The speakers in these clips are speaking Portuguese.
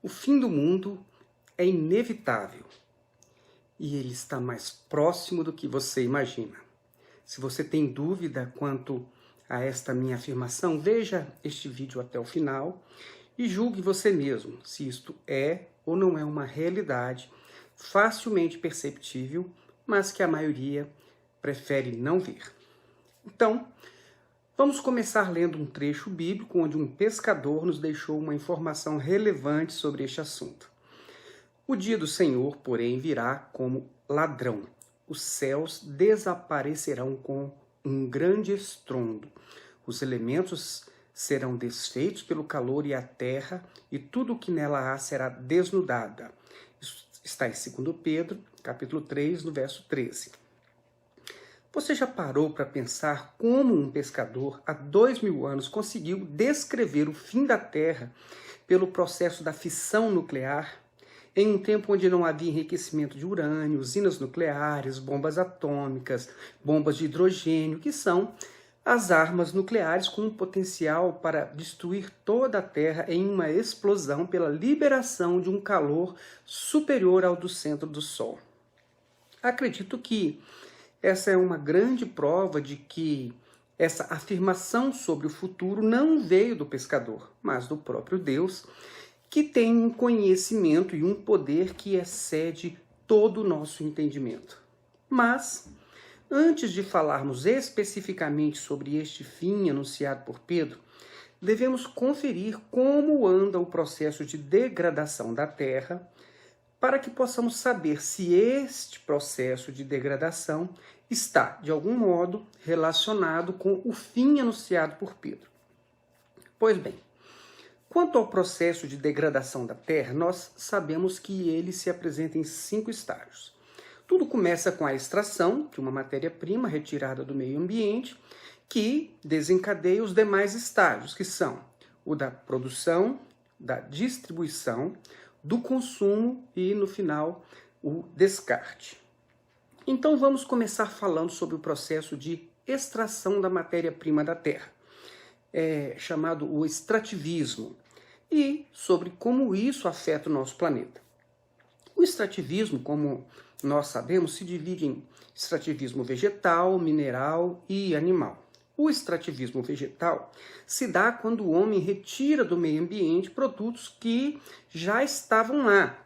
O fim do mundo é inevitável e ele está mais próximo do que você imagina. Se você tem dúvida quanto a esta minha afirmação, veja este vídeo até o final e julgue você mesmo se isto é ou não é uma realidade facilmente perceptível, mas que a maioria prefere não ver. Então, vamos começar lendo um trecho bíblico onde um pescador nos deixou uma informação relevante sobre este assunto. O dia do Senhor, porém, virá como ladrão. Os céus desaparecerão com um grande estrondo. Os elementos serão desfeitos pelo calor e a terra, e tudo o que nela há será desnudada. Isso está em 2 Pedro, capítulo 3, no verso 13. Você já parou para pensar como um pescador há 2000 anos conseguiu descrever o fim da Terra pelo processo da fissão nuclear, em um tempo onde não havia enriquecimento de urânio, usinas nucleares, bombas atômicas, bombas de hidrogênio, que são as armas nucleares com um potencial para destruir toda a Terra em uma explosão pela liberação de um calor superior ao do centro do Sol. Acredito que essa é uma grande prova de que essa afirmação sobre o futuro não veio do pescador, mas do próprio Deus, que tem um conhecimento e um poder que excede todo o nosso entendimento. Mas, antes de falarmos especificamente sobre este fim anunciado por Pedro, devemos conferir como anda o processo de degradação da Terra, para que possamos saber se este processo de degradação está, de algum modo, relacionado com o fim anunciado por Pedro. Pois bem, quanto ao processo de degradação da Terra, nós sabemos que ele se apresenta em 5 estágios. Tudo começa com a extração de uma matéria-prima retirada do meio ambiente, que desencadeia os demais estágios, que são o da produção, da distribuição, do consumo e, no final, o descarte. Então, vamos começar falando sobre o processo de extração da matéria-prima da Terra, chamado o extrativismo, e sobre como isso afeta o nosso planeta. O extrativismo, como nós sabemos, se divide em extrativismo vegetal, mineral e animal. O extrativismo vegetal se dá quando o homem retira do meio ambiente produtos que já estavam lá,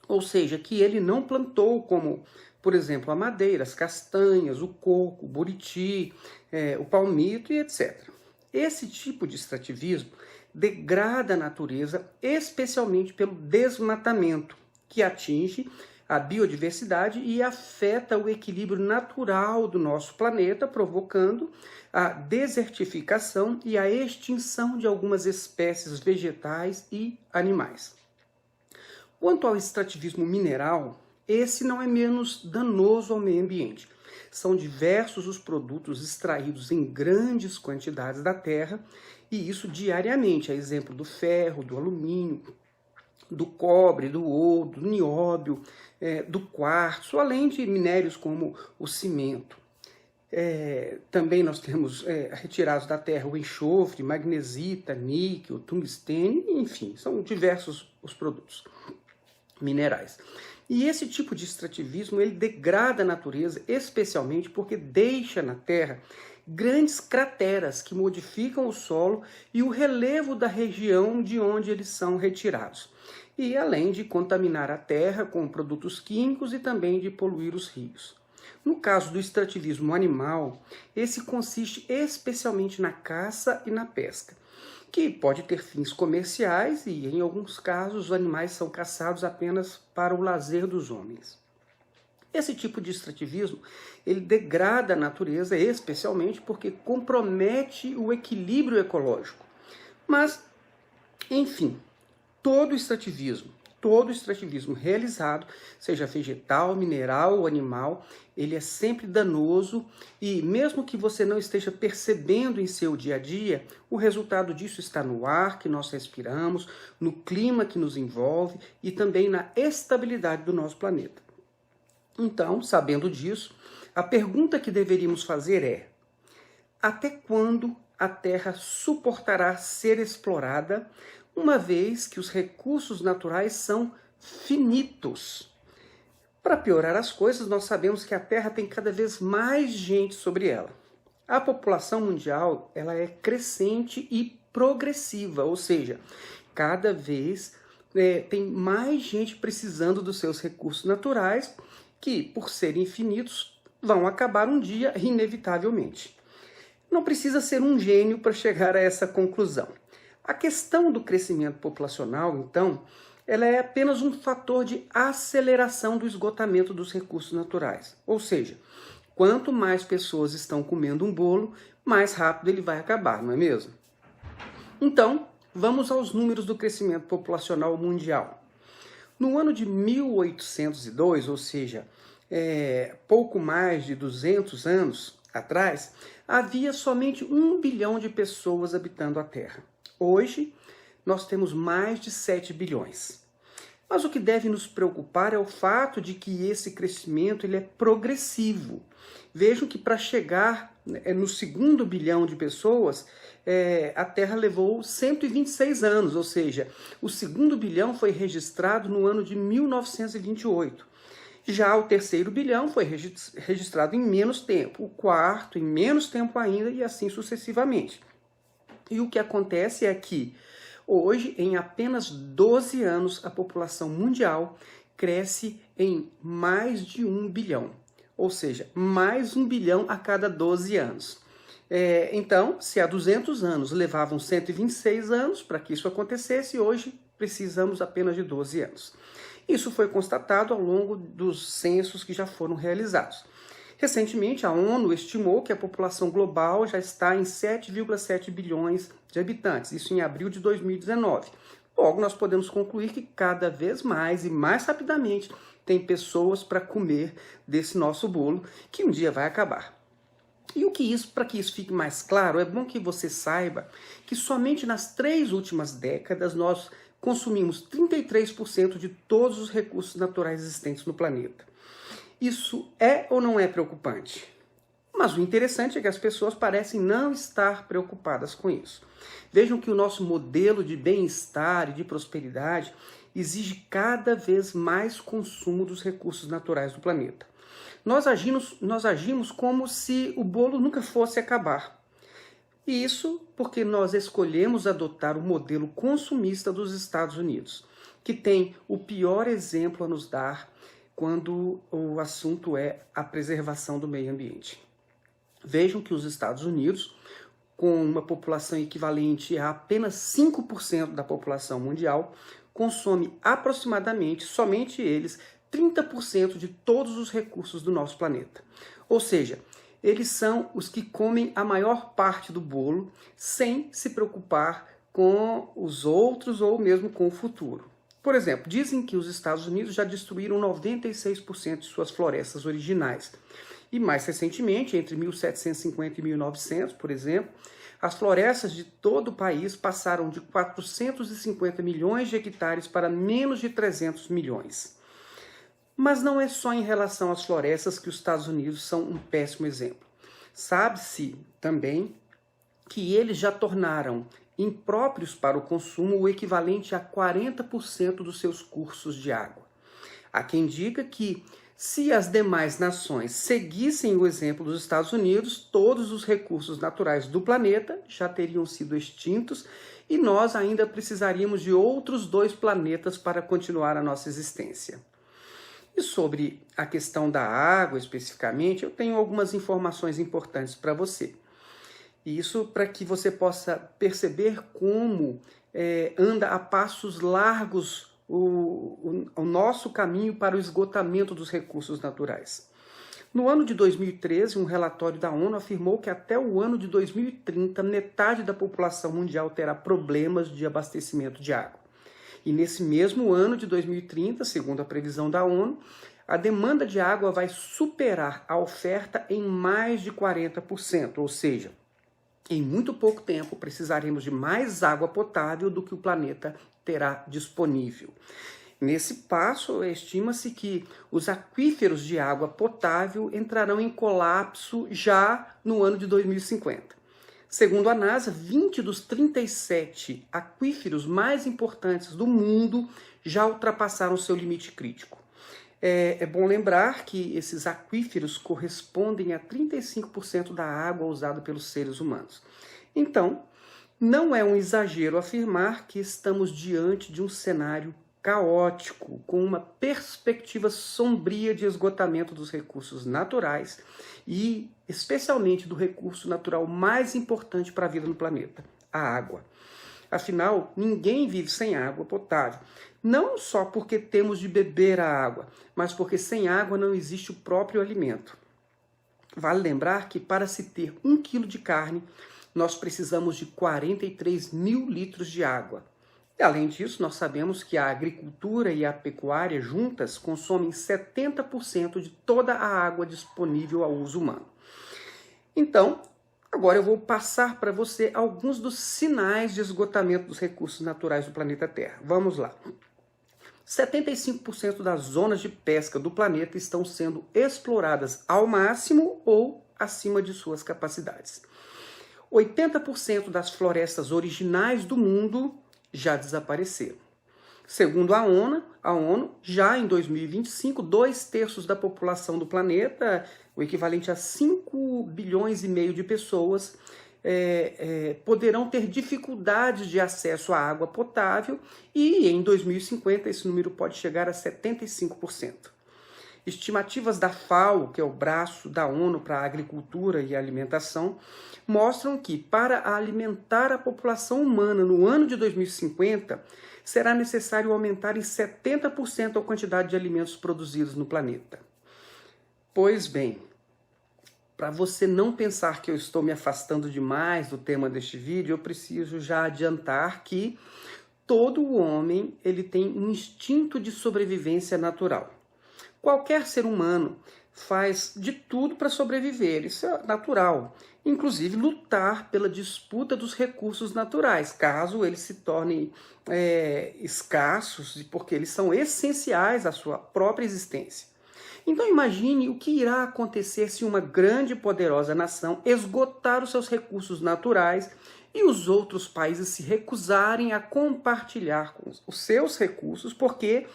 ou seja, que ele não plantou, como, por exemplo, a madeira, as castanhas, o coco, o buriti, o palmito e etc. Esse tipo de extrativismo degrada a natureza, especialmente pelo desmatamento, que atinge a biodiversidade e afeta o equilíbrio natural do nosso planeta, provocando a desertificação e a extinção de algumas espécies vegetais e animais. Quanto ao extrativismo mineral, esse não é menos danoso ao meio ambiente. São diversos os produtos extraídos em grandes quantidades da terra, e isso diariamente, a exemplo do ferro, do alumínio, do cobre, do ouro, do nióbio, do quartzo, além de minérios como o cimento. Também nós temos retirados da terra o enxofre, magnesita, níquel, tungstênio, enfim, são diversos os produtos minerais. E esse tipo de extrativismo, ele degrada a natureza, especialmente porque deixa na terra grandes crateras que modificam o solo e o relevo da região de onde eles são retirados. E além de contaminar a terra com produtos químicos e também de poluir os rios. No caso do extrativismo animal, esse consiste especialmente na caça e na pesca, que pode ter fins comerciais e, em alguns casos, os animais são caçados apenas para o lazer dos homens. Esse tipo de extrativismo, ele degrada a natureza, especialmente porque compromete o equilíbrio ecológico. Mas, enfim, todo extrativismo realizado, seja vegetal, mineral ou animal, ele é sempre danoso e mesmo que você não esteja percebendo em seu dia a dia, o resultado disso está no ar que nós respiramos, no clima que nos envolve e também na estabilidade do nosso planeta. Então, sabendo disso, a pergunta que deveríamos fazer é: até quando a Terra suportará ser explorada, uma vez que os recursos naturais são finitos. Para piorar as coisas, nós sabemos que a Terra tem cada vez mais gente sobre ela. A população mundial ela é crescente e progressiva, ou seja, cada vez tem mais gente precisando dos seus recursos naturais, que, por serem infinitos, vão acabar um dia inevitavelmente. Não precisa ser um gênio para chegar a essa conclusão. A questão do crescimento populacional, então, ela é apenas um fator de aceleração do esgotamento dos recursos naturais. Ou seja, quanto mais pessoas estão comendo um bolo, mais rápido ele vai acabar, não é mesmo? Então, vamos aos números do crescimento populacional mundial. No ano de 1802, ou seja, pouco mais de 200 anos atrás, havia somente 1 bilhão de pessoas habitando a Terra. Hoje, nós temos mais de 7 bilhões. Mas o que deve nos preocupar é o fato de que esse crescimento ele é progressivo. Vejam que para chegar no 2º bilhão de pessoas, a Terra levou 126 anos, ou seja, o 2º bilhão foi registrado no ano de 1928. Já o 3º bilhão foi registrado em menos tempo, o 4º em menos tempo ainda e assim sucessivamente. E o que acontece é que hoje, em apenas 12 anos, a população mundial cresce em mais de 1 bilhão. Ou seja, mais 1 bilhão a cada 12 anos. Então, se há 200 anos levavam 126 anos para que isso acontecesse, hoje precisamos apenas de 12 anos. Isso foi constatado ao longo dos censos que já foram realizados. Recentemente, a ONU estimou que a população global já está em 7,7 bilhões de habitantes, isso em abril de 2019. Logo, nós podemos concluir que cada vez mais e mais rapidamente tem pessoas para comer desse nosso bolo, que um dia vai acabar. E para que isso fique mais claro, é bom que você saiba que somente nas 3 últimas décadas nós consumimos 33% de todos os recursos naturais existentes no planeta. Isso é ou não é preocupante? Mas o interessante é que as pessoas parecem não estar preocupadas com isso. Vejam que o nosso modelo de bem-estar e de prosperidade exige cada vez mais consumo dos recursos naturais do planeta. Nós agimos como se o bolo nunca fosse acabar. E isso porque nós escolhemos adotar o modelo consumista dos Estados Unidos, que tem o pior exemplo a nos dar quando o assunto é a preservação do meio ambiente. Vejam que os Estados Unidos, com uma população equivalente a apenas 5% da população mundial, consome aproximadamente, somente eles, 30% de todos os recursos do nosso planeta. Ou seja, eles são os que comem a maior parte do bolo sem se preocupar com os outros ou mesmo com o futuro. Por exemplo, dizem que os Estados Unidos já destruíram 96% de suas florestas originais. E mais recentemente, entre 1750 e 1900, por exemplo, as florestas de todo o país passaram de 450 milhões de hectares para menos de 300 milhões. Mas não é só em relação às florestas que os Estados Unidos são um péssimo exemplo. Sabe-se também que eles já tornaram impróprios para o consumo o equivalente a 40% dos seus cursos de água. Há quem diga que, se as demais nações seguissem o exemplo dos Estados Unidos, todos os recursos naturais do planeta já teriam sido extintos e nós ainda precisaríamos de outros 2 planetas para continuar a nossa existência. E sobre a questão da água especificamente, eu tenho algumas informações importantes para você. Isso para que você possa perceber como anda a passos largos o nosso caminho para o esgotamento dos recursos naturais. No ano de 2013, um relatório da ONU afirmou que até o ano de 2030, metade da população mundial terá problemas de abastecimento de água. E nesse mesmo ano de 2030, segundo a previsão da ONU, a demanda de água vai superar a oferta em mais de 40%, ou seja, em muito pouco tempo precisaremos de mais água potável do que o planeta terá disponível. Nesse passo, estima-se que os aquíferos de água potável entrarão em colapso já no ano de 2050. Segundo a NASA, 20 dos 37 aquíferos mais importantes do mundo já ultrapassaram seu limite crítico. É bom lembrar que esses aquíferos correspondem a 35% da água usada pelos seres humanos. Então, não é um exagero afirmar que estamos diante de um cenário caótico, com uma perspectiva sombria de esgotamento dos recursos naturais e, especialmente, do recurso natural mais importante para a vida no planeta, a água. Afinal, ninguém vive sem água potável, não só porque temos de beber a água, mas porque sem água não existe o próprio alimento. Vale lembrar que para se ter 1 quilo de carne, nós precisamos de 43 mil litros de água. E, além disso, nós sabemos que a agricultura e a pecuária juntas consomem 70% de toda a água disponível ao uso humano. Então, agora eu vou passar para você alguns dos sinais de esgotamento dos recursos naturais do planeta Terra. Vamos lá. 75% das zonas de pesca do planeta estão sendo exploradas ao máximo ou acima de suas capacidades. 80% das florestas originais do mundo já desapareceram. Segundo a ONU, já em 2025, 2/3 da população do planeta, o equivalente a 5 bilhões e meio de pessoas, poderão ter dificuldades de acesso à água potável e em 2050 esse número pode chegar a 75%. Estimativas da FAO, que é o braço da ONU para a agricultura e a alimentação, mostram que para alimentar a população humana no ano de 2050, será necessário aumentar em 70% a quantidade de alimentos produzidos no planeta. Pois bem, para você não pensar que eu estou me afastando demais do tema deste vídeo, eu preciso já adiantar que todo homem ele tem um instinto de sobrevivência natural. Qualquer ser humano faz de tudo para sobreviver, isso é natural. Inclusive lutar pela disputa dos recursos naturais, caso eles se tornem escassos, porque eles são essenciais à sua própria existência. Então imagine o que irá acontecer se uma grande e poderosa nação esgotar os seus recursos naturais e os outros países se recusarem a compartilhar com os seus recursos, porque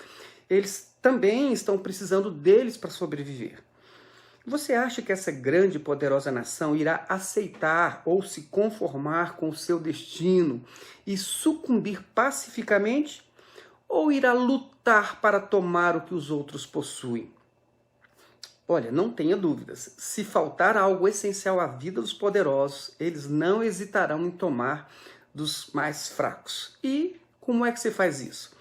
eles também estão precisando deles para sobreviver. Você acha que essa grande e poderosa nação irá aceitar ou se conformar com o seu destino e sucumbir pacificamente? Ou irá lutar para tomar o que os outros possuem? Olha, não tenha dúvidas, se faltar algo essencial à vida dos poderosos, eles não hesitarão em tomar dos mais fracos. E como é que se faz isso?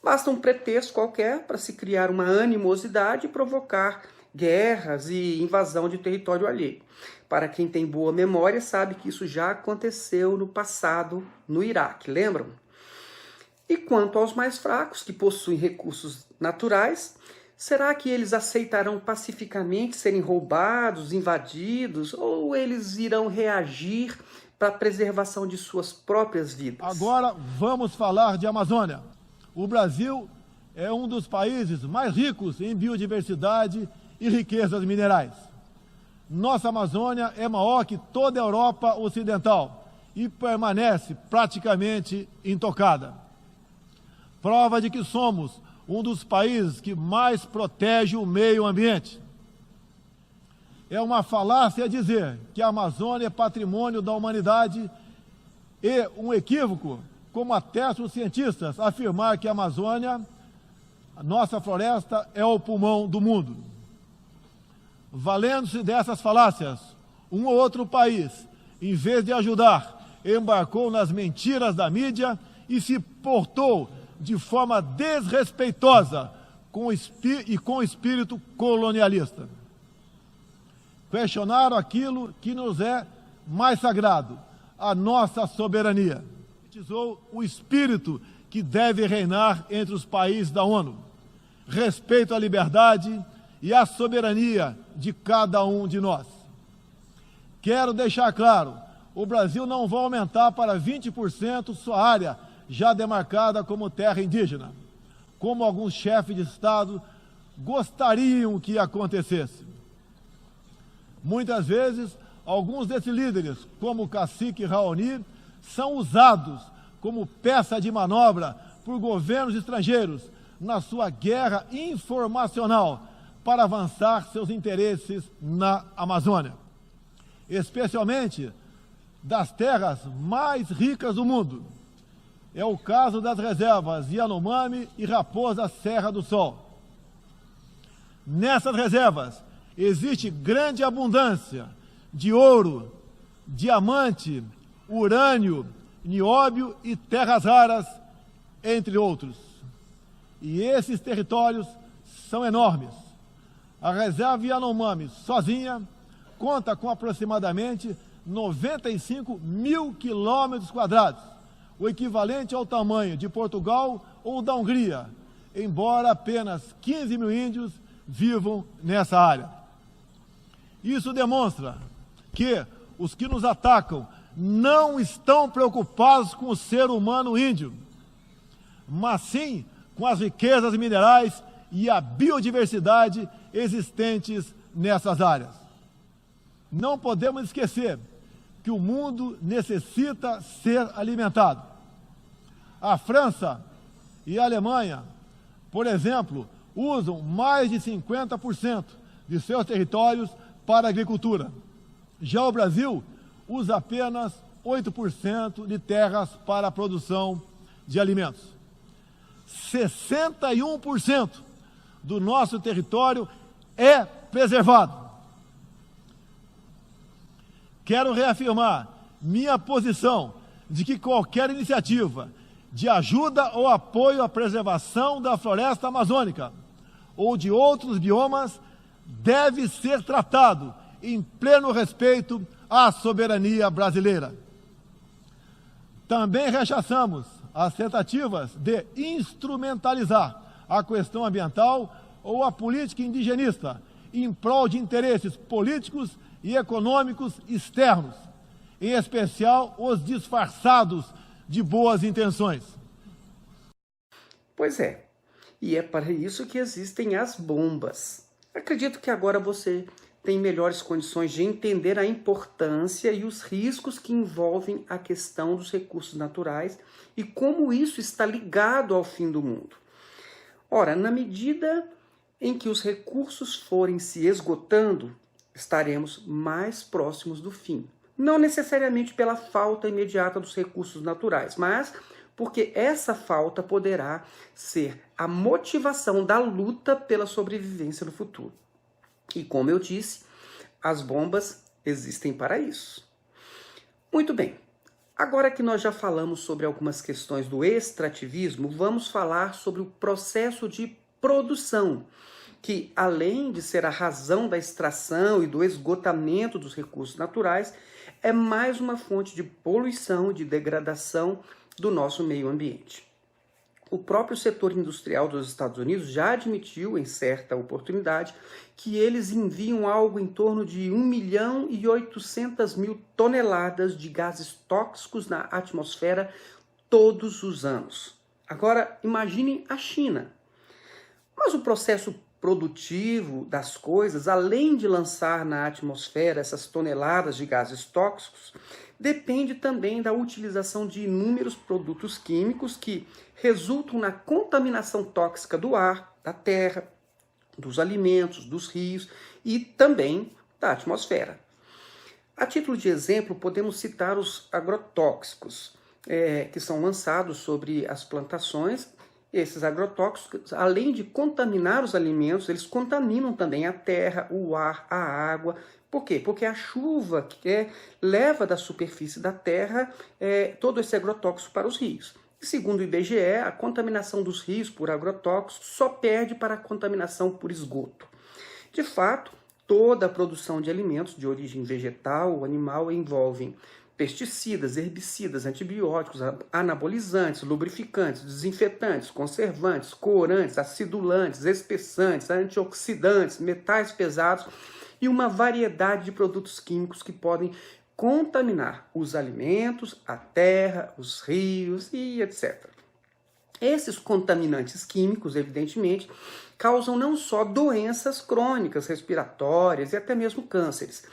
Basta um pretexto qualquer para se criar uma animosidade e provocar guerras e invasão de território alheio. Para quem tem boa memória, sabe que isso já aconteceu no passado no Iraque, lembram? E quanto aos mais fracos, que possuem recursos naturais, será que eles aceitarão pacificamente serem roubados, invadidos, ou eles irão reagir para a preservação de suas próprias vidas? Agora vamos falar de Amazônia. O Brasil é um dos países mais ricos em biodiversidade e riquezas minerais. Nossa Amazônia é maior que toda a Europa Ocidental e permanece praticamente intocada. Prova de que somos um dos países que mais protege o meio ambiente. É uma falácia dizer que a Amazônia é patrimônio da humanidade e um equívoco, como atestam os cientistas, afirmar que a Amazônia, a nossa floresta, é o pulmão do mundo. Valendo-se dessas falácias, um ou outro país, em vez de ajudar, embarcou nas mentiras da mídia e se portou de forma desrespeitosa com o espírito colonialista. Questionaram aquilo que nos é mais sagrado, a nossa soberania. Sintetizou o espírito que deve reinar entre os países da ONU: respeito à liberdade e à soberania de cada um de nós. Quero deixar claro, o Brasil não vai aumentar para 20% sua área já demarcada como terra indígena, como alguns chefes de Estado gostariam que acontecesse. Muitas vezes, alguns desses líderes, como o cacique Raoni, são usados como peça de manobra por governos estrangeiros na sua guerra informacional para avançar seus interesses na Amazônia, especialmente das terras mais ricas do mundo. É o caso das reservas Yanomami e Raposa Serra do Sol. Nessas reservas existe grande abundância de ouro, diamante, urânio, nióbio e terras raras, entre outros. E esses territórios são enormes. A reserva Yanomami, sozinha, conta com aproximadamente 95 mil quilômetros quadrados, o equivalente ao tamanho de Portugal ou da Hungria, embora apenas 15 mil índios vivam nessa área. Isso demonstra que os que nos atacam não estão preocupados com o ser humano índio, mas sim com as riquezas minerais e a biodiversidade existentes nessas áreas. Não podemos esquecer que o mundo necessita ser alimentado. A França e a Alemanha, por exemplo, usam mais de 50% de seus territórios para a agricultura. Já o Brasil usa apenas 8% de terras para a produção de alimentos. 61% do nosso território é preservado. Quero reafirmar minha posição de que qualquer iniciativa de ajuda ou apoio à preservação da floresta amazônica ou de outros biomas deve ser tratado em pleno respeito à soberania brasileira. Também rechaçamos as tentativas de instrumentalizar a questão ambiental ou a política indigenista em prol de interesses políticos e econômicos externos, em especial os disfarçados de boas intenções. Pois é, e é para isso que existem as bombas. Acredito que agora você tem melhores condições de entender a importância e os riscos que envolvem a questão dos recursos naturais e como isso está ligado ao fim do mundo. Ora, na medida em que os recursos forem se esgotando, estaremos mais próximos do fim. Não necessariamente pela falta imediata dos recursos naturais, mas porque essa falta poderá ser a motivação da luta pela sobrevivência no futuro. E como eu disse, as bombas existem para isso. Muito bem, agora que nós já falamos sobre algumas questões do extrativismo, vamos falar sobre o processo de produção, que além de ser a razão da extração e do esgotamento dos recursos naturais, é mais uma fonte de poluição e de degradação do nosso meio ambiente. O próprio setor industrial dos Estados Unidos já admitiu, em certa oportunidade, que eles enviam algo em torno de 1.800.000 toneladas de gases tóxicos na atmosfera todos os anos. Agora, imaginem a China. Mas o processo produtivo das coisas, além de lançar na atmosfera essas toneladas de gases tóxicos, depende também da utilização de inúmeros produtos químicos que resultam na contaminação tóxica do ar, da terra, dos alimentos, dos rios e também da atmosfera. A título de exemplo, podemos citar os agrotóxicos, que são lançados sobre as plantações. Esses agrotóxicos, além de contaminar os alimentos, eles contaminam também a terra, o ar, a água. Por quê? Porque a chuva leva da superfície da terra todo esse agrotóxico para os rios. E segundo o IBGE, a contaminação dos rios por agrotóxicos só perde para a contaminação por esgoto. De fato, toda a produção de alimentos de origem vegetal ou animal envolve pesticidas, herbicidas, antibióticos, anabolizantes, lubrificantes, desinfetantes, conservantes, corantes, acidulantes, espessantes, antioxidantes, metais pesados e uma variedade de produtos químicos que podem contaminar os alimentos, a terra, os rios e etc. Esses contaminantes químicos, evidentemente, causam não só doenças crônicas, respiratórias e até mesmo cânceres.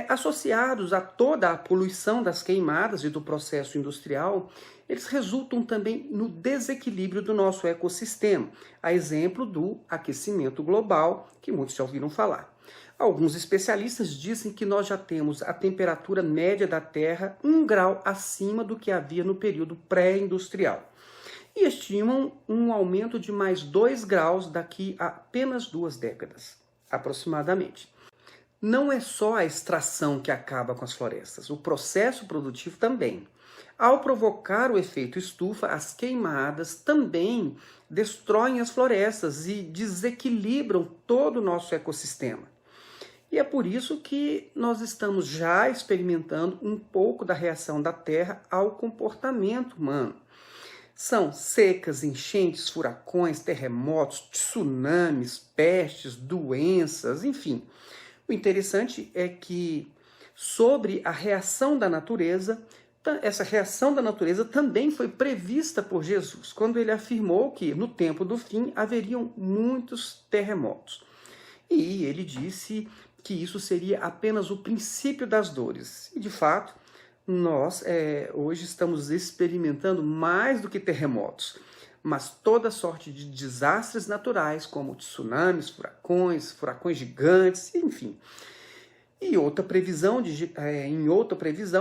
associados a toda a poluição das queimadas e do processo industrial, eles resultam também no desequilíbrio do nosso ecossistema, a exemplo do aquecimento global, que muitos já ouviram falar. Alguns especialistas dizem que nós já temos a temperatura média da Terra 1 grau acima do que havia no período pré-industrial. E estimam um aumento de mais 2 graus daqui a apenas 2 décadas, aproximadamente. Não é só a extração que acaba com as florestas, o processo produtivo também. Ao provocar o efeito estufa, as queimadas também destroem as florestas e desequilibram todo o nosso ecossistema. E é por isso que nós estamos já experimentando um pouco da reação da Terra ao comportamento humano. São secas, enchentes, furacões, terremotos, tsunamis, pestes, doenças, enfim. O interessante é que, sobre a reação da natureza, essa reação da natureza também foi prevista por Jesus, quando ele afirmou que, no tempo do fim, haveriam muitos terremotos. E ele disse que isso seria apenas o princípio das dores. E, de fato, nós hoje estamos experimentando mais do que terremotos, mas toda sorte de desastres naturais, como tsunamis, furacões gigantes, enfim. E em outra previsão,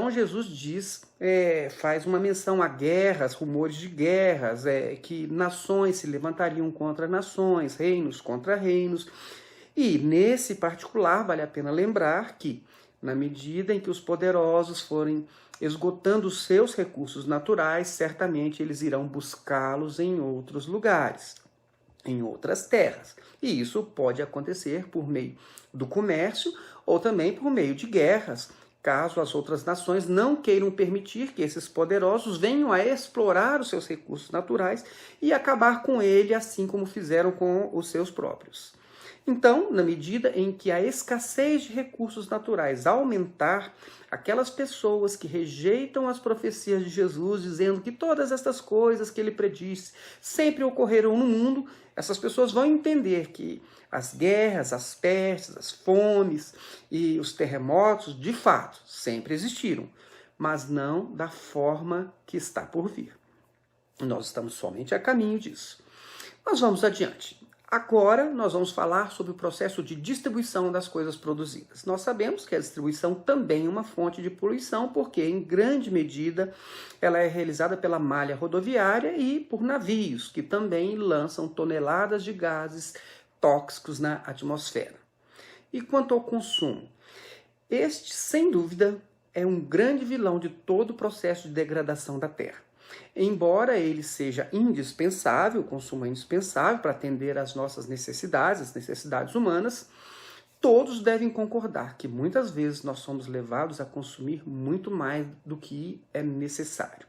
Jesus faz uma menção a guerras, rumores de guerras, que nações se levantariam contra nações, reinos contra reinos. E, nesse particular, vale a pena lembrar que, na medida em que os poderosos forem esgotando os seus recursos naturais, certamente eles irão buscá-los em outros lugares, em outras terras. E isso pode acontecer por meio do comércio ou também por meio de guerras, caso as outras nações não queiram permitir que esses poderosos venham a explorar os seus recursos naturais e acabar com ele, assim como fizeram com os seus próprios. Então, na medida em que a escassez de recursos naturais aumentar, aquelas pessoas que rejeitam as profecias de Jesus, dizendo que todas estas coisas que ele predisse sempre ocorreram no mundo, essas pessoas vão entender que as guerras, as pestes, as fomes e os terremotos, de fato, sempre existiram, mas não da forma que está por vir. Nós estamos somente a caminho disso. Mas vamos adiante. Agora nós vamos falar sobre o processo de distribuição das coisas produzidas. Nós sabemos que a distribuição também é uma fonte de poluição, porque em grande medida ela é realizada pela malha rodoviária e por navios, que também lançam toneladas de gases tóxicos na atmosfera. E quanto ao consumo? Este, sem dúvida, é um grande vilão de todo o processo de degradação da Terra. Embora ele seja indispensável, o consumo é indispensável para atender às nossas necessidades, as necessidades humanas, todos devem concordar que muitas vezes nós somos levados a consumir muito mais do que é necessário.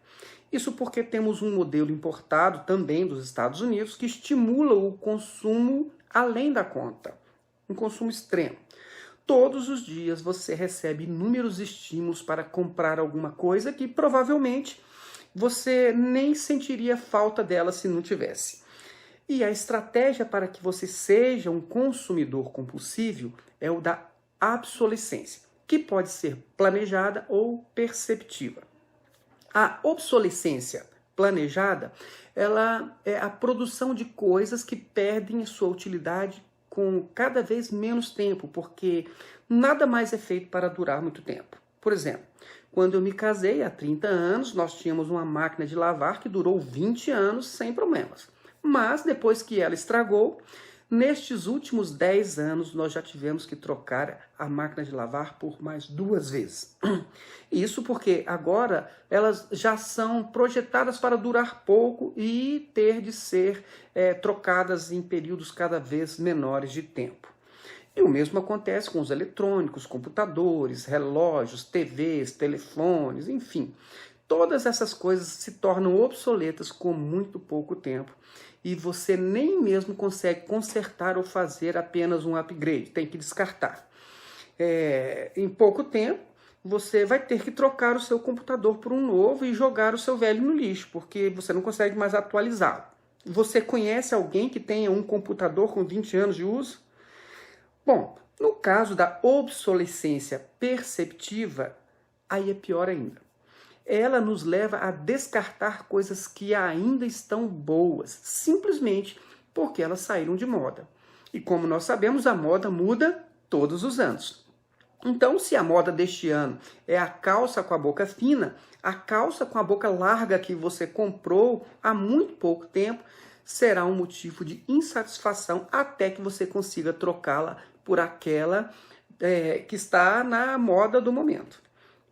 Isso porque temos um modelo importado também dos Estados Unidos que estimula o consumo além da conta, um consumo extremo. Todos os dias você recebe inúmeros estímulos para comprar alguma coisa que provavelmente você nem sentiria falta dela se não tivesse. E a estratégia para que você seja um consumidor compulsivo é o da obsolescência, que pode ser planejada ou perceptiva. A obsolescência planejada, ela é a produção de coisas que perdem a sua utilidade com cada vez menos tempo, porque nada mais é feito para durar muito tempo. Por exemplo, quando eu me casei, há 30 anos, nós tínhamos uma máquina de lavar que durou 20 anos sem problemas. Mas, depois que ela estragou, nestes últimos 10 anos, nós já tivemos que trocar a máquina de lavar por mais 2 vezes. Isso porque agora elas já são projetadas para durar pouco e ter de ser trocadas em períodos cada vez menores de tempo. E o mesmo acontece com os eletrônicos, computadores, relógios, TVs, telefones, enfim. Todas essas coisas se tornam obsoletas com muito pouco tempo e você nem mesmo consegue consertar ou fazer apenas um upgrade, tem que descartar. Em pouco tempo, você vai ter que trocar o seu computador por um novo e jogar o seu velho no lixo, porque você não consegue mais atualizá-lo. Você conhece alguém que tenha um computador com 20 anos de uso? Bom, No caso da obsolescência perceptiva, aí é pior ainda. Ela nos leva a descartar coisas que ainda estão boas, simplesmente porque elas saíram de moda. E como nós sabemos, a moda muda todos os anos. Então, se a moda deste ano é a calça com a boca fina, a calça com a boca larga que você comprou há muito pouco tempo será um motivo de insatisfação até que você consiga trocá-la por aquela que está na moda do momento.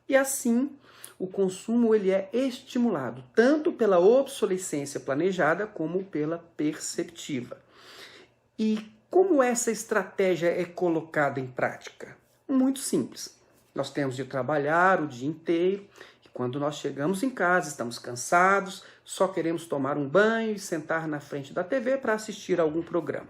E assim, o consumo ele é estimulado tanto pela obsolescência planejada como pela perceptiva. E como essa estratégia é colocada em prática? Muito simples. Nós temos de trabalhar o dia inteiro e quando nós chegamos em casa, estamos cansados, só queremos tomar um banho e sentar na frente da TV para assistir a algum programa.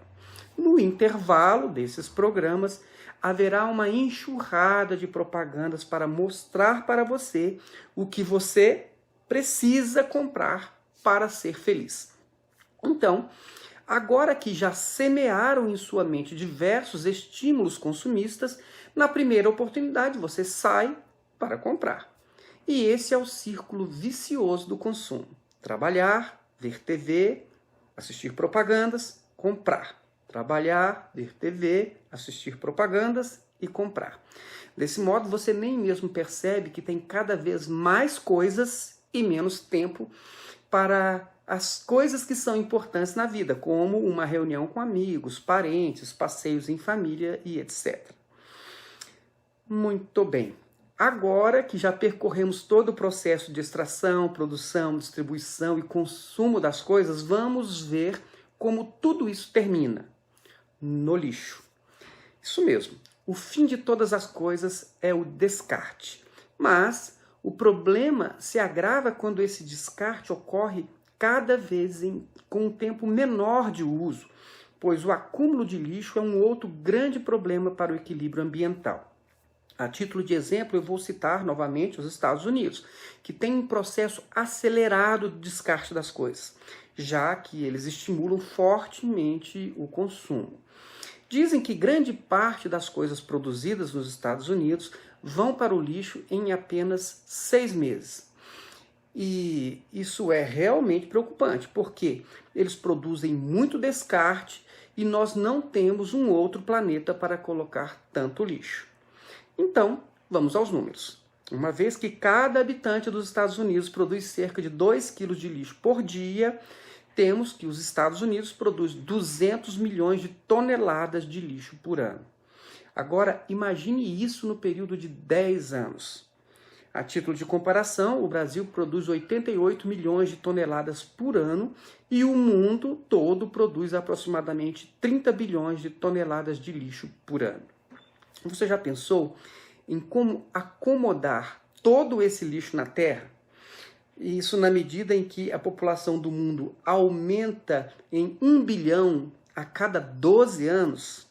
No intervalo desses programas, haverá uma enxurrada de propagandas para mostrar para você o que você precisa comprar para ser feliz. Então, agora que já semearam em sua mente diversos estímulos consumistas, na primeira oportunidade você sai para comprar. E esse é o círculo vicioso do consumo. Trabalhar, ver TV, assistir propagandas, comprar. Trabalhar, ver TV, assistir propagandas e comprar. Desse modo, você nem mesmo percebe que tem cada vez mais coisas e menos tempo para as coisas que são importantes na vida, como uma reunião com amigos, parentes, passeios em família e etc. Muito bem. Agora que já percorremos todo o processo de extração, produção, distribuição e consumo das coisas, vamos ver como tudo isso termina. No lixo. Isso mesmo. O fim de todas as coisas é o descarte. Mas o problema se agrava quando esse descarte ocorre cada vez com um tempo menor de uso, pois o acúmulo de lixo é um outro grande problema para o equilíbrio ambiental. A título de exemplo, eu vou citar novamente os Estados Unidos, que tem um processo acelerado de descarte das coisas, já que eles estimulam fortemente o consumo. Dizem que grande parte das coisas produzidas nos Estados Unidos vão para o lixo em apenas 6 meses. E isso é realmente preocupante, porque eles produzem muito descarte e nós não temos um outro planeta para colocar tanto lixo. Então, vamos aos números. Uma vez que cada habitante dos Estados Unidos produz cerca de 2 quilos de lixo por dia, temos que os Estados Unidos produzem 200 milhões de toneladas de lixo por ano. Agora, imagine isso no período de 10 anos. A título de comparação, o Brasil produz 88 milhões de toneladas por ano e o mundo todo produz aproximadamente 30 bilhões de toneladas de lixo por ano. Você já pensou em como acomodar todo esse lixo na Terra? Isso na medida em que a população do mundo aumenta em 1 bilhão a cada 12 anos.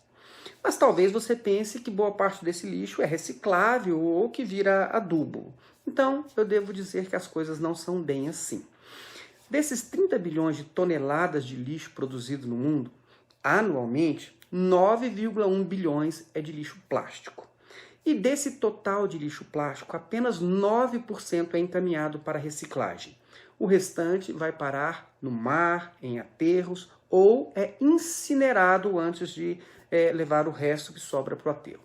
Mas talvez você pense que boa parte desse lixo é reciclável ou que vira adubo. Então, eu devo dizer que as coisas não são bem assim. Desses 30 bilhões de toneladas de lixo produzido no mundo, anualmente, 9,1 bilhões é de lixo plástico. E desse total de lixo plástico, apenas 9% é encaminhado para reciclagem. O restante vai parar no mar, em aterros, ou é incinerado antes de levar o resto que sobra para o aterro.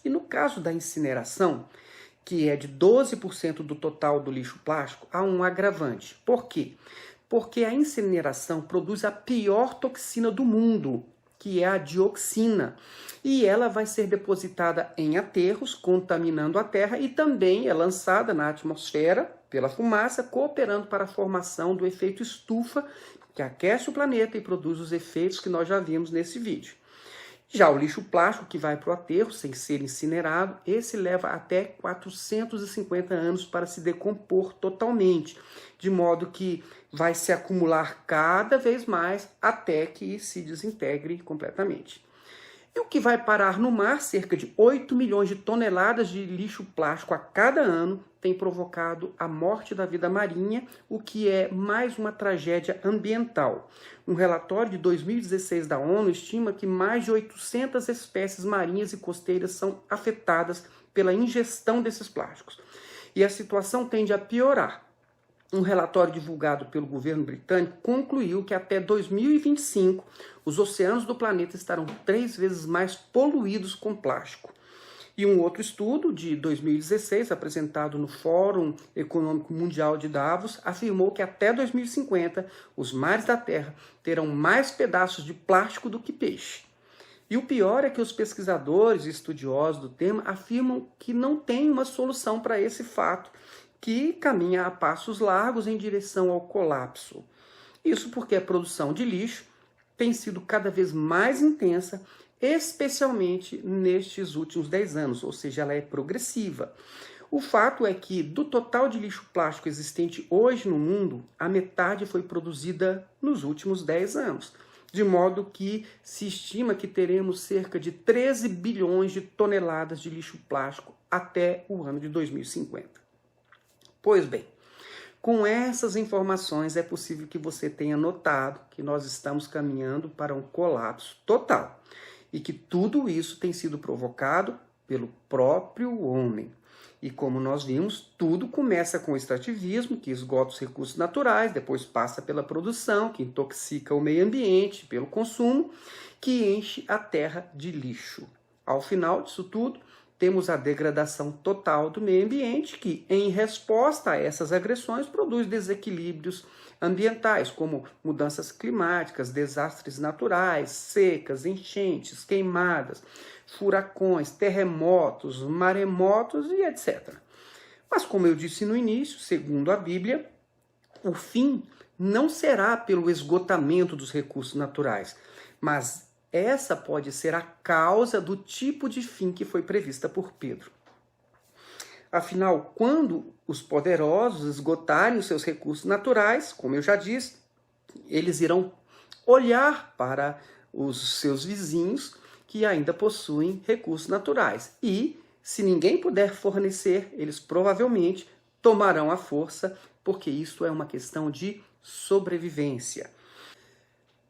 E no caso da incineração, que é de 12% do total do lixo plástico, há um agravante. Por quê? Porque a incineração produz a pior toxina do mundo, que é a dioxina. E ela vai ser depositada em aterros, contaminando a terra, e também é lançada na atmosfera pela fumaça, cooperando para a formação do efeito estufa, que aquece o planeta e produz os efeitos que nós já vimos nesse vídeo. Já o lixo plástico que vai para o aterro, sem ser incinerado, esse leva até 450 anos para se decompor totalmente, de modo que vai se acumular cada vez mais até que se desintegre completamente. E o que vai parar no mar, cerca de 8 milhões de toneladas de lixo plástico a cada ano, tem provocado a morte da vida marinha, o que é mais uma tragédia ambiental. Um relatório de 2016 da ONU estima que mais de 800 espécies marinhas e costeiras são afetadas pela ingestão desses plásticos. E a situação tende a piorar. Um relatório divulgado pelo governo britânico concluiu que até 2025 os oceanos do planeta estarão 3 vezes mais poluídos com plástico. E um outro estudo de 2016, apresentado no Fórum Econômico Mundial de Davos, afirmou que até 2050 os mares da Terra terão mais pedaços de plástico do que peixe. E o pior é que os pesquisadores e estudiosos do tema afirmam que não tem uma solução para esse fato, que caminha a passos largos em direção ao colapso. Isso porque a produção de lixo tem sido cada vez mais intensa, especialmente nestes últimos 10 anos, ou seja, ela é progressiva. O fato é que, do total de lixo plástico existente hoje no mundo, a metade foi produzida nos últimos 10 anos, de modo que se estima que teremos cerca de 13 bilhões de toneladas de lixo plástico até o ano de 2050. Pois bem, com essas informações é possível que você tenha notado que nós estamos caminhando para um colapso total e que tudo isso tem sido provocado pelo próprio homem. E como nós vimos, tudo começa com o extrativismo, que esgota os recursos naturais, depois passa pela produção, que intoxica o meio ambiente, pelo consumo, que enche a terra de lixo. Ao final disso tudo, temos a degradação total do meio ambiente, que, em resposta a essas agressões, produz desequilíbrios ambientais, como mudanças climáticas, desastres naturais, secas, enchentes, queimadas, furacões, terremotos, maremotos e etc. Mas, como eu disse no início, segundo a Bíblia, o fim não será pelo esgotamento dos recursos naturais, mas essa pode ser a causa do tipo de fim que foi prevista por Pedro. Afinal, quando os poderosos esgotarem os seus recursos naturais, como eu já disse, eles irão olhar para os seus vizinhos que ainda possuem recursos naturais. E, se ninguém puder fornecer, eles provavelmente tomarão a força, porque isso é uma questão de sobrevivência.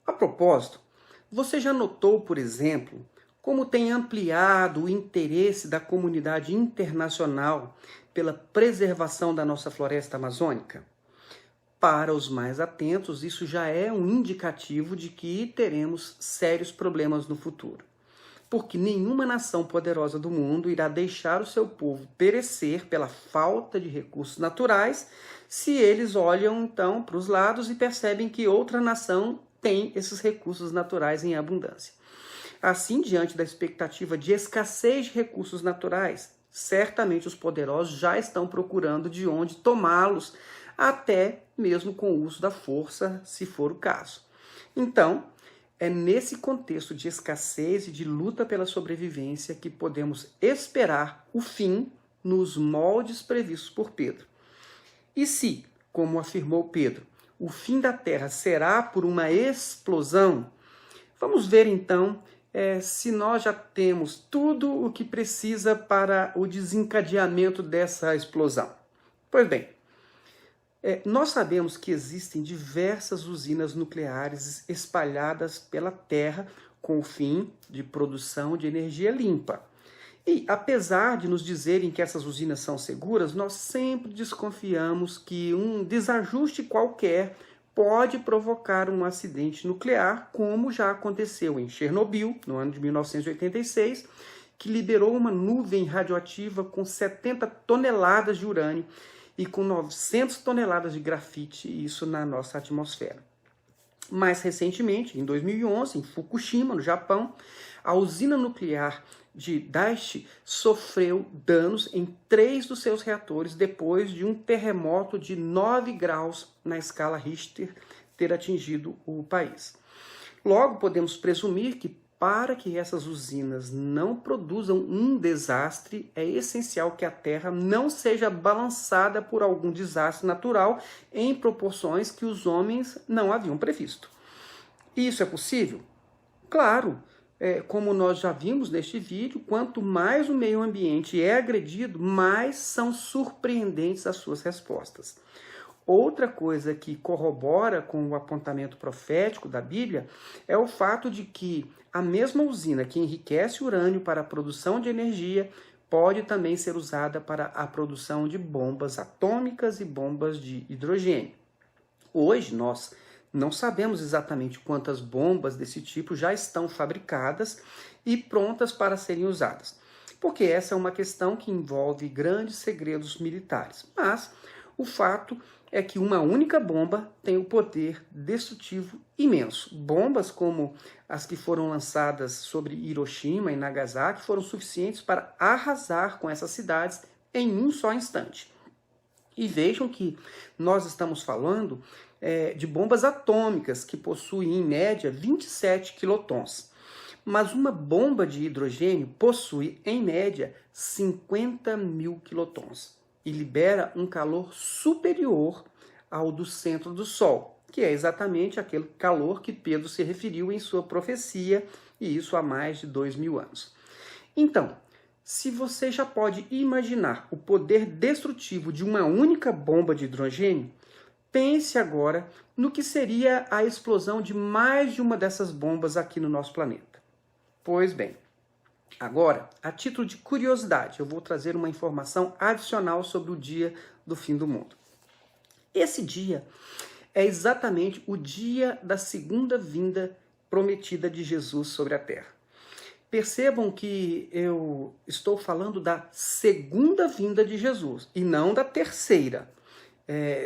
A propósito, você já notou, por exemplo, como tem ampliado o interesse da comunidade internacional pela preservação da nossa floresta amazônica? Para os mais atentos, isso já é um indicativo de que teremos sérios problemas no futuro. Porque nenhuma nação poderosa do mundo irá deixar o seu povo perecer pela falta de recursos naturais se eles olham, então, para os lados e percebem que outra nação tem esses recursos naturais em abundância. Assim, diante da expectativa de escassez de recursos naturais, certamente os poderosos já estão procurando de onde tomá-los, até mesmo com o uso da força, se for o caso. Então, é nesse contexto de escassez e de luta pela sobrevivência que podemos esperar o fim nos moldes previstos por Pedro. E se, como afirmou Pedro, o fim da Terra será por uma explosão, vamos ver então se nós já temos tudo o que precisa para o desencadeamento dessa explosão. Pois bem, nós sabemos que existem diversas usinas nucleares espalhadas pela Terra com o fim de produção de energia limpa. E, apesar de nos dizerem que essas usinas são seguras, nós sempre desconfiamos que um desajuste qualquer pode provocar um acidente nuclear, como já aconteceu em Chernobyl, no ano de 1986, que liberou uma nuvem radioativa com 70 toneladas de urânio e com 900 toneladas de grafite, isso na nossa atmosfera. Mais recentemente, em 2011, em Fukushima, no Japão, a usina nuclear de Daiichi sofreu danos em 3 dos seus reatores depois de um terremoto de 9 graus na escala Richter ter atingido o país. Logo, podemos presumir que para que essas usinas não produzam um desastre, é essencial que a Terra não seja balançada por algum desastre natural em proporções que os homens não haviam previsto. Isso é possível? Claro! como nós já vimos neste vídeo, quanto mais o meio ambiente é agredido, mais são surpreendentes as suas respostas. Outra coisa que corrobora com o apontamento profético da Bíblia é o fato de que a mesma usina que enriquece urânio para a produção de energia pode também ser usada para a produção de bombas atômicas e bombas de hidrogênio. Hoje nós não sabemos exatamente quantas bombas desse tipo já estão fabricadas e prontas para serem usadas, porque essa é uma questão que envolve grandes segredos militares. Mas o fato é que uma única bomba tem o poder destrutivo imenso. Bombas como as que foram lançadas sobre Hiroshima e Nagasaki foram suficientes para arrasar com essas cidades em um só instante. E vejam que nós estamos falando de bombas atômicas que possuem, em média, 27 quilotons. Mas uma bomba de hidrogênio possui, em média, 50.000 quilotons e libera um calor superior ao do centro do Sol, que é exatamente aquele calor que Pedro se referiu em sua profecia, e isso há mais de 2.000 anos. Então, se você já pode imaginar o poder destrutivo de uma única bomba de hidrogênio, pense agora no que seria a explosão de mais de uma dessas bombas aqui no nosso planeta. Pois bem, agora, a título de curiosidade, eu vou trazer uma informação adicional sobre o dia do fim do mundo. Esse dia é exatamente o dia da segunda vinda prometida de Jesus sobre a Terra. Percebam que eu estou falando da segunda vinda de Jesus e não da terceira.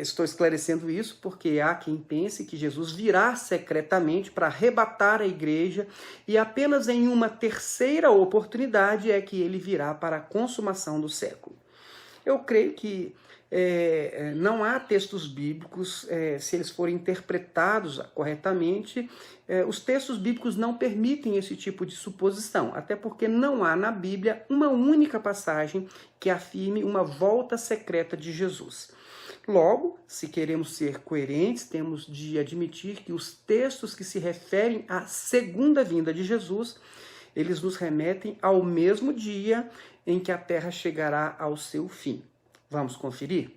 Estou esclarecendo isso porque há quem pense que Jesus virá secretamente para arrebatar a igreja e apenas em uma terceira oportunidade é que ele virá para a consumação do século. Eu creio que não há textos bíblicos, se eles forem interpretados corretamente, os textos bíblicos não permitem esse tipo de suposição, até porque não há na Bíblia uma única passagem que afirme uma volta secreta de Jesus. Logo, se queremos ser coerentes, temos de admitir que os textos que se referem à segunda vinda de Jesus, eles nos remetem ao mesmo dia em que a Terra chegará ao seu fim. Vamos conferir?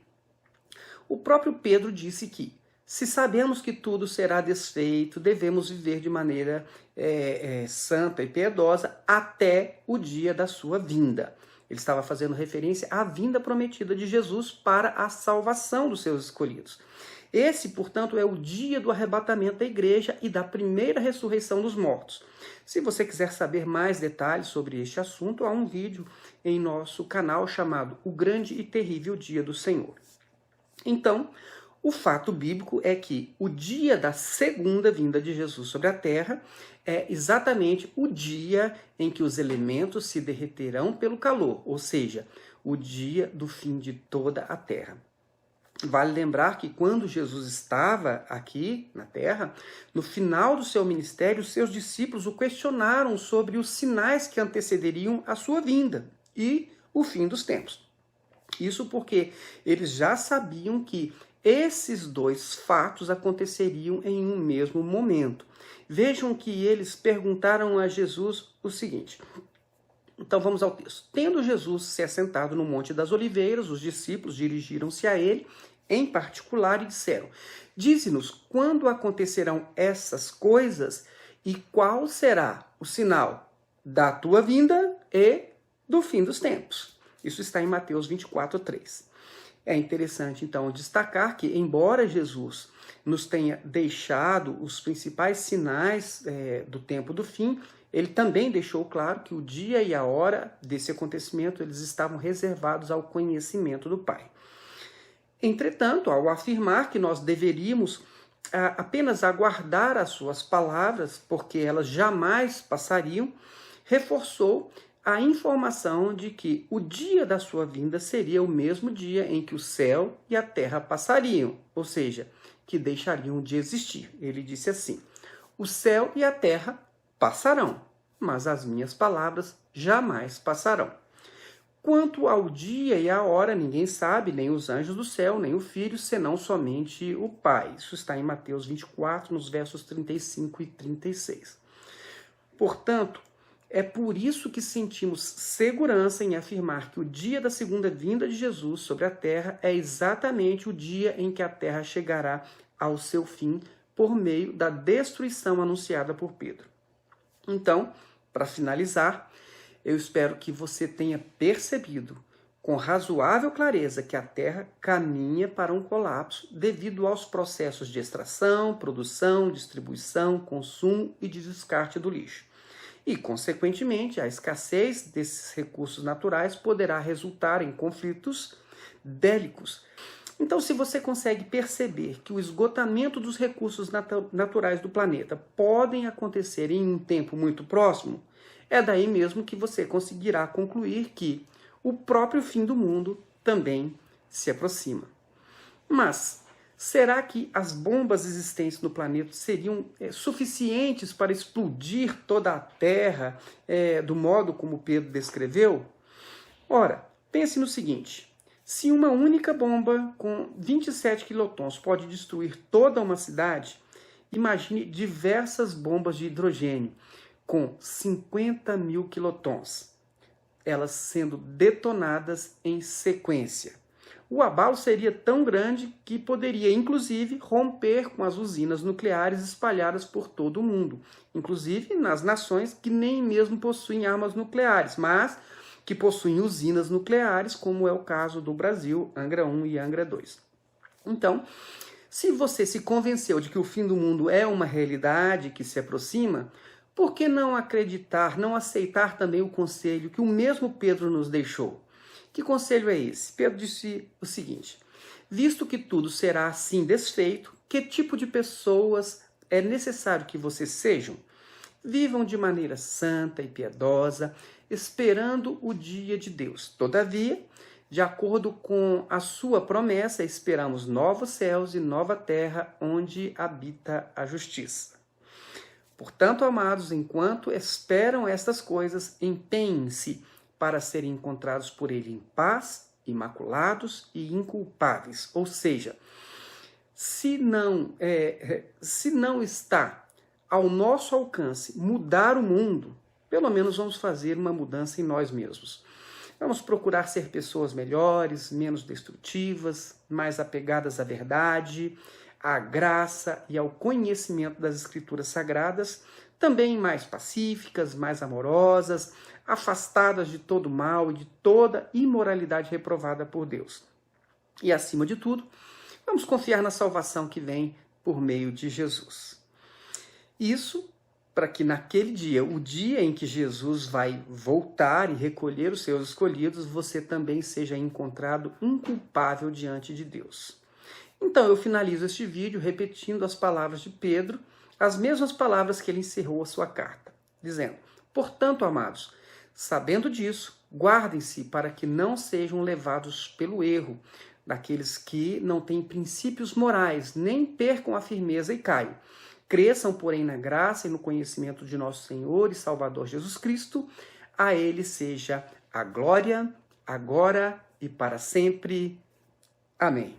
O próprio Pedro disse que, se sabemos que tudo será desfeito, devemos viver de maneira santa e piedosa até o dia da sua vinda. Ele estava fazendo referência à vinda prometida de Jesus para a salvação dos seus escolhidos. Esse, portanto, é o dia do arrebatamento da igreja e da primeira ressurreição dos mortos. Se você quiser saber mais detalhes sobre este assunto, há um vídeo em nosso canal chamado O Grande e Terrível Dia do Senhor. Então, o fato bíblico é que o dia da segunda vinda de Jesus sobre a terra é exatamente o dia em que os elementos se derreterão pelo calor, ou seja, o dia do fim de toda a terra. Vale lembrar que quando Jesus estava aqui na terra, no final do seu ministério, seus discípulos o questionaram sobre os sinais que antecederiam a sua vinda e o fim dos tempos. Isso porque eles já sabiam que esses dois fatos aconteceriam em um mesmo momento. Vejam que eles perguntaram a Jesus o seguinte. Então vamos ao texto. Tendo Jesus se assentado no Monte das Oliveiras, os discípulos dirigiram-se a ele em particular e disseram: dize-nos quando acontecerão essas coisas e qual será o sinal da tua vinda e do fim dos tempos. Isso está em Mateus 24:3. É interessante, então, destacar que, embora Jesus nos tenha deixado os principais sinais do tempo do fim, ele também deixou claro que o dia e a hora desse acontecimento eles estavam reservados ao conhecimento do Pai. Entretanto, ao afirmar que nós deveríamos apenas aguardar as suas palavras, porque elas jamais passariam, reforçou a informação de que o dia da sua vinda seria o mesmo dia em que o céu e a terra passariam, ou seja, que deixariam de existir. Ele disse assim: o céu e a terra passarão, mas as minhas palavras jamais passarão. Quanto ao dia e à hora, ninguém sabe, nem os anjos do céu, nem o Filho, senão somente o Pai. Isso está em Mateus 24, nos versos 35 e 36. Portanto, é por isso que sentimos segurança em afirmar que o dia da segunda vinda de Jesus sobre a terra é exatamente o dia em que a terra chegará ao seu fim por meio da destruição anunciada por Pedro. Então, para finalizar, eu espero que você tenha percebido com razoável clareza que a Terra caminha para um colapso devido aos processos de extração, produção, distribuição, consumo e de descarte do lixo. E, consequentemente, a escassez desses recursos naturais poderá resultar em conflitos bélicos. Então, se você consegue perceber que o esgotamento dos recursos naturais do planeta podem acontecer em um tempo muito próximo, é daí mesmo que você conseguirá concluir que o próprio fim do mundo também se aproxima. Mas será que as bombas existentes no planeta seriam suficientes para explodir toda a Terra do modo como Pedro descreveu? Ora, pense no seguinte: se uma única bomba com 27 quilotons pode destruir toda uma cidade, imagine diversas bombas de hidrogênio com 50 mil quilotons, elas sendo detonadas em sequência. O abalo seria tão grande que poderia, inclusive, romper com as usinas nucleares espalhadas por todo o mundo, inclusive nas nações que nem mesmo possuem armas nucleares, mas que possuem usinas nucleares, como é o caso do Brasil, Angra 1 e Angra 2. Então, se você se convenceu de que o fim do mundo é uma realidade que se aproxima, por que não acreditar, não aceitar também o conselho que o mesmo Pedro nos deixou? Que conselho é esse? Pedro disse o seguinte: visto que tudo será assim desfeito, que tipo de pessoas é necessário que vocês sejam? Vivam de maneira santa e piedosa, esperando o dia de Deus. Todavia, de acordo com a sua promessa, esperamos novos céus e nova terra onde habita a justiça. Portanto, amados, enquanto esperam estas coisas, empenhem-se para serem encontrados por Ele em paz, imaculados e inculpáveis. Ou seja, se não está ao nosso alcance mudar o mundo, pelo menos vamos fazer uma mudança em nós mesmos. Vamos procurar ser pessoas melhores, menos destrutivas, mais apegadas à verdade, à graça e ao conhecimento das Escrituras Sagradas, também mais pacíficas, mais amorosas, afastadas de todo mal e de toda imoralidade reprovada por Deus. E, acima de tudo, vamos confiar na salvação que vem por meio de Jesus. Isso para que naquele dia, o dia em que Jesus vai voltar e recolher os seus escolhidos, você também seja encontrado inculpável diante de Deus. Então eu finalizo este vídeo repetindo as palavras de Pedro, as mesmas palavras que ele encerrou a sua carta, dizendo: portanto, amados, sabendo disso, guardem-se para que não sejam levados pelo erro daqueles que não têm princípios morais, nem percam a firmeza e caiam. Cresçam, porém, na graça e no conhecimento de nosso Senhor e Salvador Jesus Cristo. A Ele seja a glória, agora e para sempre. Amém.